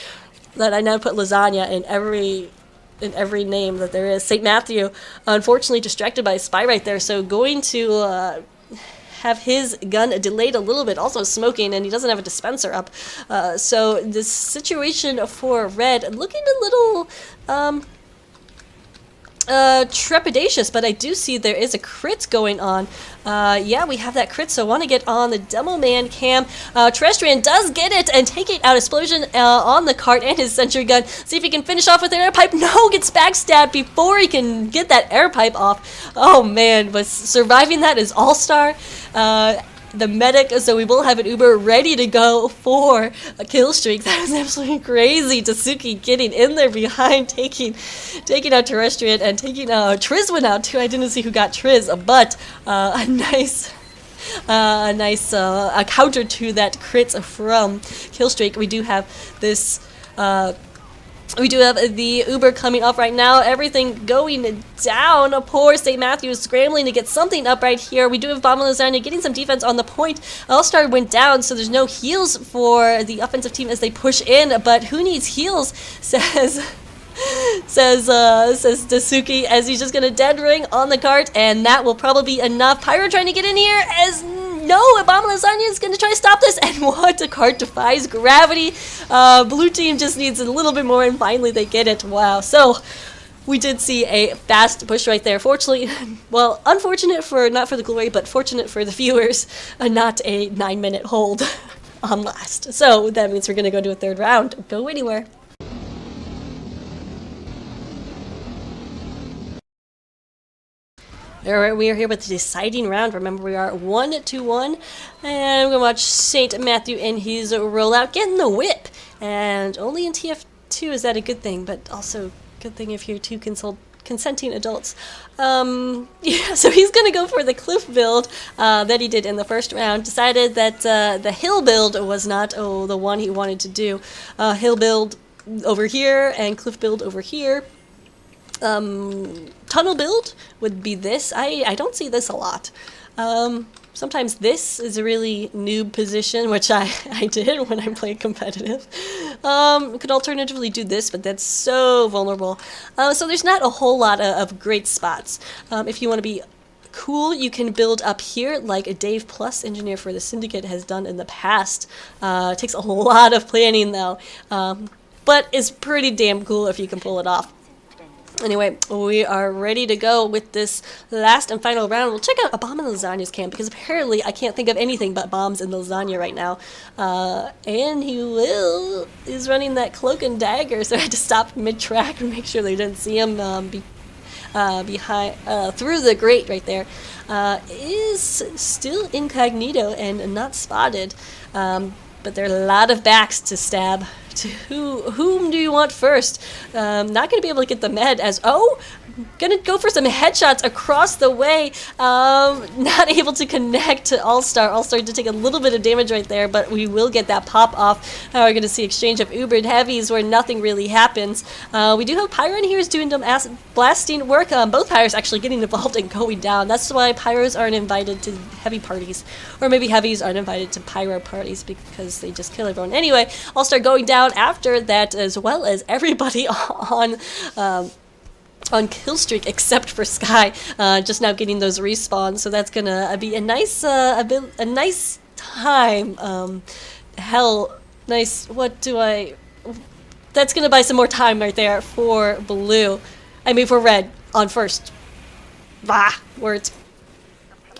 that I now put lasagna in every name that there is. St. Matthew, unfortunately distracted by a spy right there, so going to have his gun delayed a little bit, also smoking, and he doesn't have a dispenser up. So this situation for Red looking a little trepidatious, but I do see there is a crit going on. Yeah, we have that crit, so I want to get on the Demo Man cam. Terrestrian does get it and take it out. Explosion on the cart and his sentry gun. See if he can finish off with an air pipe. No, gets backstabbed before he can get that air pipe off. Oh man, but surviving that is All-Star. The Medic, so we will have an Uber ready to go for a kill streak. That was absolutely crazy. Tasuki getting in there behind, taking out Terrestrian and taking Triz went out too. I didn't see who got Triz, but a nice counter to that crit from Killstreak. We do have this. We do have the Uber coming up right now. Everything going down. Poor St. Matthew is scrambling to get something up right here. We do have Abominable Lasagna getting some defense on the point. All-Star went down, so there's no heals for the offensive team as they push in. But who needs heals? Says Dasuki, as he's just gonna dead ring on the cart, and that will probably be enough. Pyro trying to get in here as no, Abominable Lasagna is gonna try to stop this, and what a cart defies gravity. Blue team just needs a little bit more, and finally they get it. Wow. So we did see a fast push right there. Fortunately, well, unfortunate for not for the glory, but fortunate for the viewers, not a 9-minute hold on last. So that means we're gonna go to a third round. Go anywhere. Alright, we are here with the deciding round. Remember, we are 1-1. And we're going to watch St. Matthew in his rollout, getting the whip. And only in TF2 is that a good thing, but also good thing if you're two consenting adults. Yeah, so he's going to go for the cliff build that he did in the first round. Decided that the hill build was not the one he wanted to do. Hill build over here and cliff build over here. Tunnel build would be this. I don't see this a lot. Sometimes this is a really noob position, which I did when I played competitive. Could alternatively do this, but that's so vulnerable. So there's not a whole lot of great spots. If you want to be cool, you can build up here like a Dave Plus engineer for the Syndicate has done in the past. It takes a lot of planning though, but it's pretty damn cool if you can pull it off. Anyway, we are ready to go with this last and final round. We'll check out a bomb in Lasagna's camp because apparently I can't think of anything but bombs in Lasagna right now. And he is running that cloak and dagger, so I had to stop mid-track and make sure they didn't see him behind through the grate right there. Is still incognito and not spotted. But there are a lot of backs to stab. To whom do you want first? Not going to be able to get the med as... Oh! Gonna go for some headshots across the way. Not able to connect to All-Star. All-Star did take a little bit of damage right there, but we will get that pop off. We're going to see exchange of Ubered heavies where nothing really happens. We do have Pyro in here who's doing some acid blasting work. Both Pyros actually getting involved and going down. That's why Pyros aren't invited to heavy parties. Or maybe heavies aren't invited to Pyro parties because they just kill everyone. Anyway, All-Star going down after that, as well as everybody on kill streak except for Sky, just now getting those respawns, so that's gonna be a nice nice time. That's gonna buy some more time right there for blue. I mean for red on first. Words.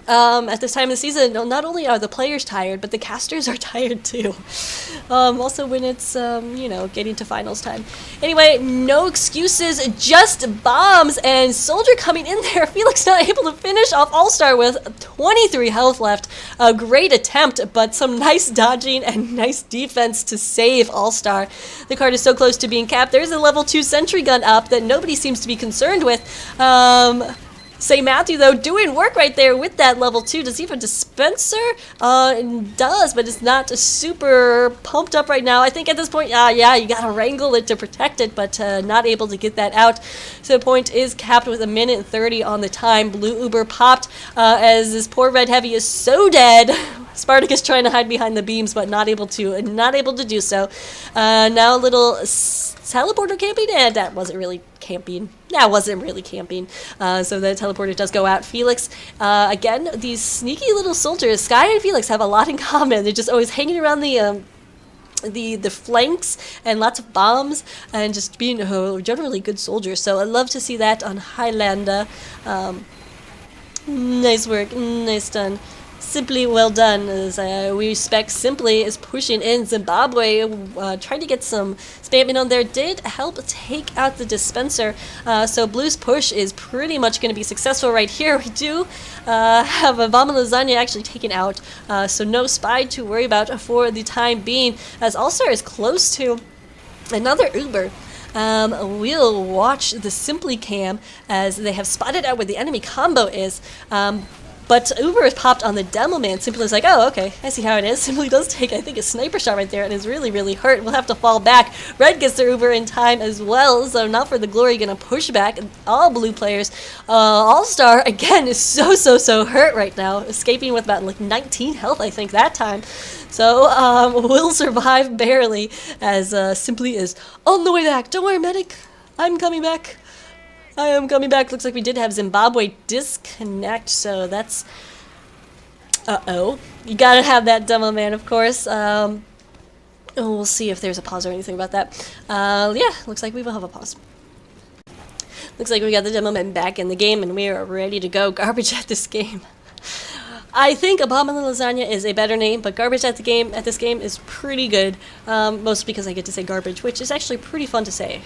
At this time of the season, not only are the players tired, but the casters are tired too. Also when it's, you know, getting to finals time. Anyway, no excuses, just bombs, and Soldier coming in there. Felix not able to finish off All-Star with 23 health left. A great attempt, but some nice dodging and nice defense to save All-Star. The card is so close to being capped. There's a level 2 sentry gun up that nobody seems to be concerned with. St. Matthew, though, doing work right there with that level 2. Does he have a dispenser? It does, but it's not super pumped up right now. I think at this point, yeah, you gotta wrangle it to protect it, but not able to get that out. So the point is capped with 1:30 on the time. Blue Uber popped as this poor red heavy is so dead. Spartacus trying to hide behind the beams, but not able to do so. Now a little teleporter camping, and that wasn't really camping. So the teleporter does go out. Felix, again, these sneaky little soldiers, Sky and Felix have a lot in common. They're just always hanging around the flanks and lots of bombs and just being generally good soldiers. So I love to see that on Highlander. Nice work, nice done. Simply well done, as we respect Simply is pushing in. Zimbabwe trying to get some spamming on there, did help take out the dispenser, so Blue's push is pretty much going to be successful right here. We do have a bomb and Lasagna actually taken out, so no spy to worry about for the time being, as All-Star is close to another Uber. We'll watch the Simply cam as they have spotted out where the enemy combo is. But Uber is popped on the demo man. Simply is like, oh, okay, I see how it is. Simply does take, I think, a sniper shot right there and is really, really hurt. We'll have to fall back. Red gets the Uber in time as well, so not for the glory, gonna push back. All blue players. All-Star, again, is so hurt right now. Escaping with about, like, 19 health, I think, that time. So, will survive barely as Simply is on the way back. Don't worry, medic. I'm coming back. I am coming back. Looks like we did have Zimbabwe disconnect, so that's... Uh-oh. You gotta have that demo man, of course. We'll see if there's a pause or anything about that. Yeah, looks like we will have a pause. Looks like we got the demo man back in the game, and we are ready to go. Garbage at this game. I think Abominable Lasagna is a better name, but Garbage at this game is pretty good. Mostly because I get to say garbage, which is actually pretty fun to say.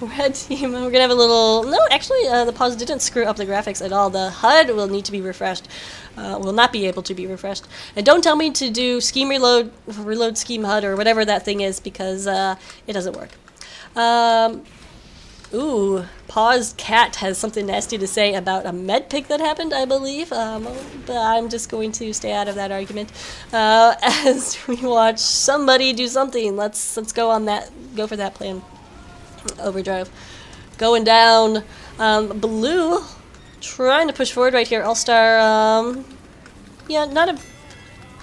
Red team, we're gonna have a little. No, actually, the pause didn't screw up the graphics at all. The HUD will need to be refreshed. Will not be able to be refreshed. And don't tell me to do scheme reload scheme HUD or whatever that thing is, because it doesn't work. Ooh, Paws Cat has something nasty to say about a med pick that happened, I believe. But I'm just going to stay out of that argument. As we watch somebody do something, let's go on that. Go for that plan. Overdrive, going down. Blue, trying to push forward right here. All-Star. Yeah, not a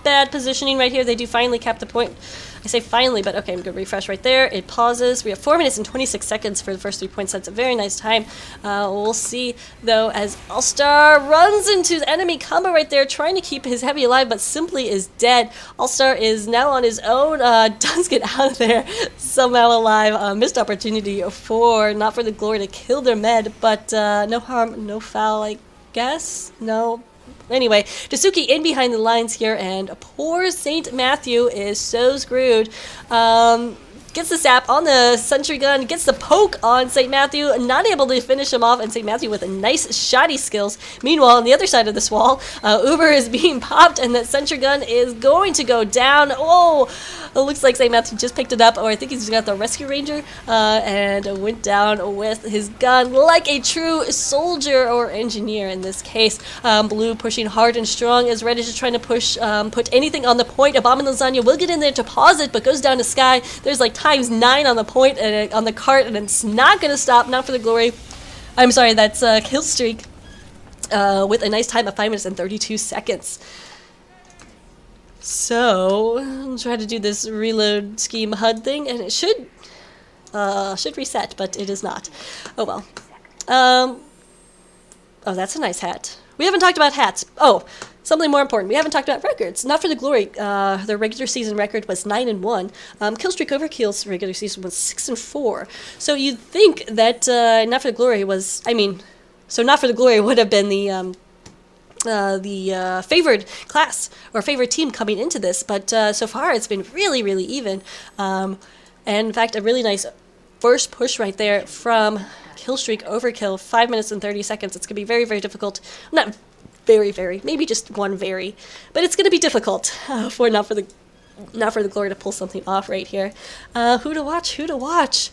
bad positioning right here. They do finally cap the point. I say finally, but okay, I'm going to refresh right there. It pauses. We have 4 minutes and 26 seconds for the first 3 points. That's a very nice time. We'll see, though, as All-Star runs into the enemy combo right there, trying to keep his heavy alive, but simply is dead. All-Star is now on his own. Does get out of there somehow alive. Missed opportunity for Not for the Glory to kill their med, but no harm, no foul, I guess? No. Anyway, Dasuki in behind the lines here, and poor St. Matthew is so screwed. Gets the sap on the sentry gun, gets the poke on St. Matthew, not able to finish him off, and St. Matthew with a nice shoddy skills. Meanwhile, on the other side of this wall, Uber is being popped, and that sentry gun is going to go down. Oh, it looks like St. Matthew just picked it up, or I think he's got the rescue ranger, and went down with his gun like a true soldier or engineer in this case. Blue pushing hard and strong as Red is just trying to push, put anything on the point. Abominable Lasagna will get in there to pause it, but goes down to Sky. There's like times 9 on the point and on the cart, and it's not going to stop. Not for the glory. I'm sorry, that's kill streak with a nice time of 5 minutes and 32 seconds. So I'll try to do this reload scheme HUD thing, and it should reset, but it is not. Oh well. Oh, that's a nice hat. We haven't talked about hats. Oh, something more important. We haven't talked about records. Not for the glory. Their regular season record was 9-1. Killstreak Overkill's regular season was 6-4. So you'd think that Not for the glory was. So Not for the glory would have been the favored class or favored team coming into this, but so far it's been really, really even. And in fact, a really nice first push right there from Killstreak Overkill, 5 minutes and 30 seconds. It's going to be very, very difficult. Not very, very, maybe just one very, but it's going to be difficult for Not for the glory to pull something off right here. Who to watch? Who to watch?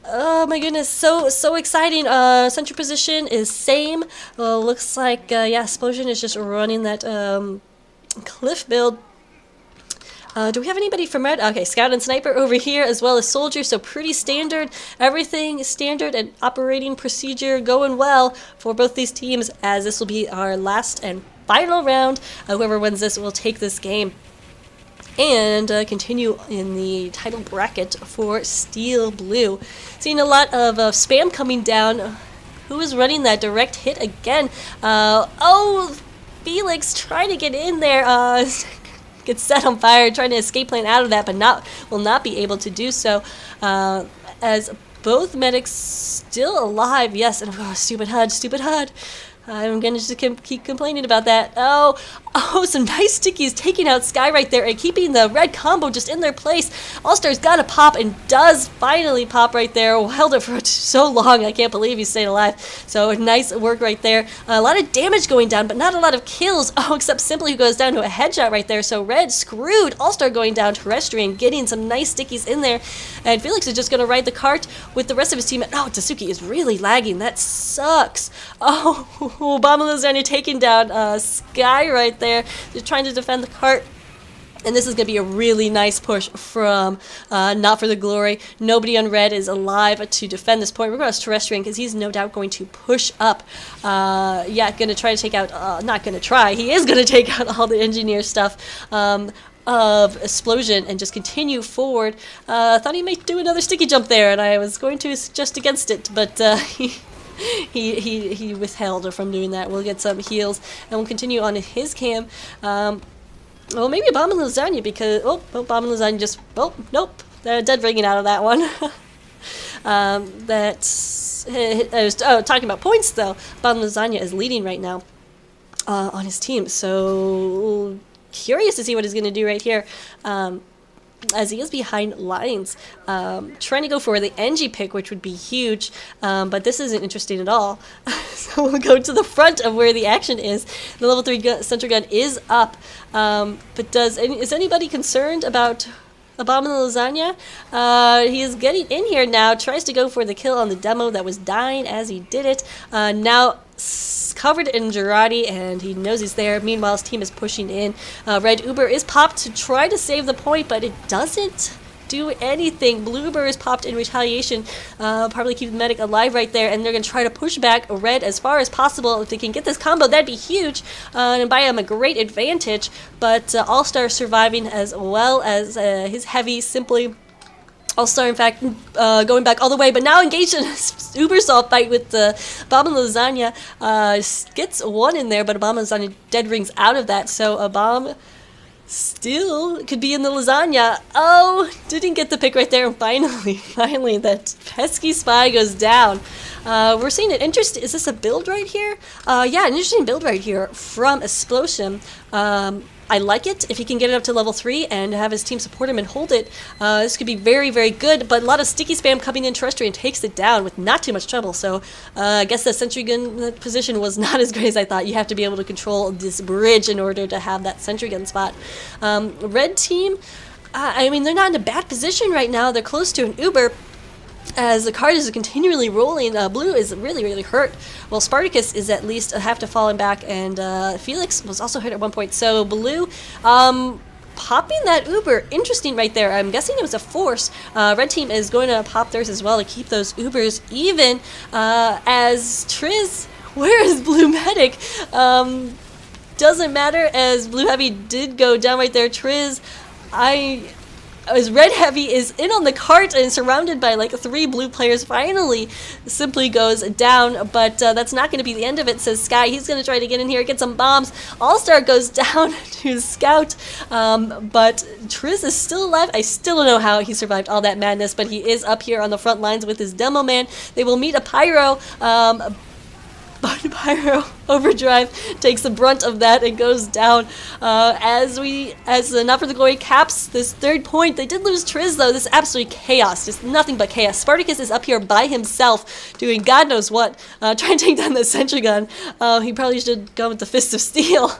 Oh my goodness, so exciting. Central position is same. Looks like, yeah, Explosion is just running that cliff build. Do we have anybody from Red? Okay, Scout and Sniper over here, as well as Soldier, so pretty standard. Everything is standard and operating procedure going well for both these teams, as this will be our last and final round. Whoever wins this will take this game and continue in the title bracket for Steel Blue. Seeing a lot of spam coming down. Who is running that direct hit again? Oh, Felix trying to get in there. Gets set on fire, trying to escape plane out of that, but will not be able to do so. As both medics still alive. Yes, and stupid HUD, stupid HUD. I'm going to just keep complaining about that. Oh, some nice stickies taking out Sky right there and keeping the Red combo just in their place. All-Star's got to pop and does finally pop right there. Held it for so long. I can't believe he stayed alive. So nice work right there. A lot of damage going down, but not a lot of kills. Oh, except Simply, who goes down to a headshot right there. So Red screwed. All-Star going down, Terrestrian, getting some nice stickies in there. And Felix is just going to ride the cart with the rest of his team. Oh, Dasuki is really lagging. That sucks. Oh, Obama Lasagna taking down Sky right there. They're trying to defend the cart. And this is going to be a really nice push from Not for the Glory. Nobody on Red is alive to defend this point. We're going to Terrestrian because he's no doubt going to push up. Yeah, going to try to take out, not going to try, he is going to take out all the engineer stuff of Explosion and just continue forward. Thought he might do another sticky jump there, and I was going to suggest against it, but he withheld from doing that. We'll get some heals, and we'll continue on his cam. Well, maybe Bomb and Lasagna, because... Oh, Bomb and Lasagna just... Oh, nope. They're dead ringing out of that one. That's... I was talking about points, though. Bomb and Lasagna is leading right now. on his team. So curious to see what he's going to do right here. As he is behind lines, trying to go for the NG pick, which would be huge, but this isn't interesting at all. So we'll go to the front of where the action is. The level 3 sentry gun is up, but is anybody concerned about Abominable Lasagna? He is getting in here now, tries to go for the kill on the demo that was dying as he did it. Now covered in Girardi, and he knows he's there. Meanwhile, his team is pushing in. Red Uber is popped to try to save the point, but it doesn't do anything. Blue Uber is popped in retaliation, probably keep the medic alive right there, and they're going to try to push back Red as far as possible. If they can get this combo, that'd be huge, and buy him a great advantage, but All-Star surviving as well as his heavy simply... All-Star, in fact, going back all the way, but now engaged in a Uber Salt fight with the Bomb and Lasagna. Gets one in there, but a Bomb and Lasagna dead rings out of that, so a Bomb still could be in the Lasagna. Oh, didn't get the pick right there, and finally, that pesky spy goes down. We're seeing an interesting... Is this a build right here? Yeah, an interesting build right here from Explosion. I like it. If he can get it up to level 3 and have his team support him and hold it, this could be very, very good. But a lot of sticky spam coming in. Terrestrian takes it down with not too much trouble. So I guess the sentry gun position was not as great as I thought. You have to be able to control this bridge in order to have that sentry gun spot. Red team, I mean, they're not in a bad position right now. They're close to an Uber. As the card is continually rolling, Blue is really, really hurt. Well, Spartacus is at least half to falling back, and Felix was also hit at one point. So Blue, popping that Uber, interesting right there. I'm guessing it was a force. Red team is going to pop theirs as well to keep those Ubers even. As Triz, where is Blue Medic? Doesn't matter, as Blue Heavy did go down right there. Triz, as Red Heavy is in on the cart and surrounded by like 3 blue players, finally simply goes down, but that's not going to be the end of it, says Sky. He's going to try to get in here, get some bombs. All-Star goes down to Scout, but Triz is still alive. I still don't know how he survived all that madness, but he is up here on the front lines with his Demo Man. They will meet a Pyro, but Pyro Overdrive takes the brunt of that and goes down. As Not For The Glory caps this 3rd point. They did lose Triz though. This is absolutely chaos. Just nothing but chaos. Spartacus is up here by himself doing God knows what. Trying to take down the sentry gun. He probably should go with the Fist of Steel.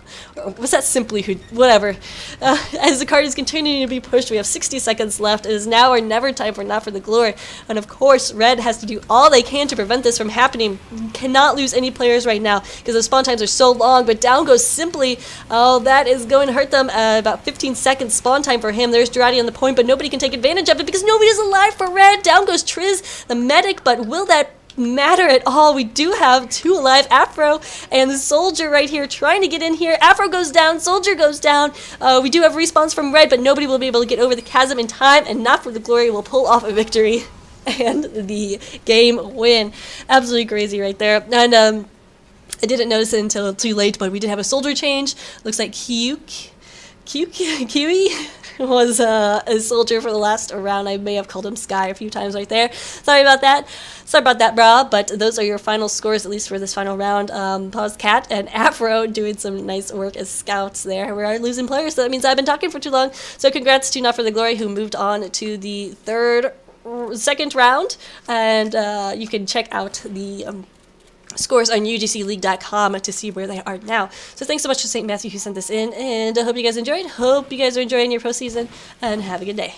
Was that simply who? Whatever. As the card is continuing to be pushed, we have 60 seconds left. It is now or never time for Not For The Glory. And of course, Red has to do all they can to prevent this from happening. Cannot lose any players right now because the spawn times are so long, but down goes Simply. Oh, that is going to hurt them. About 15 seconds spawn time for him. There's Girardi on the point, but nobody can take advantage of it because nobody is alive for Red. Down goes Triz, the medic, but will that matter at all? We do have 2 alive, Afro and the Soldier right here trying to get in here. Afro goes down, Soldier goes down. We do have respawns from Red, but nobody will be able to get over the chasm in time, and Not For The Glory will pull off a victory and the game win. Absolutely crazy right there. And I didn't notice it until too late, but we did have a soldier change. Looks like Kiwi was a soldier for the last round. I may have called him Sky a few times right there. Sorry about that. Sorry about that, brah. But those are your final scores, at least for this final round. Pause Cat and Afro doing some nice work as scouts there. We are losing players, so that means I've been talking for too long. So congrats to Not For The Glory, who moved on to the second round. And you can check out the scores on UGCLeague.com to see where they are now. So thanks so much to St. Matthew who sent this in, and I hope you guys enjoyed. Hope you guys are enjoying your pro season, and have a good day.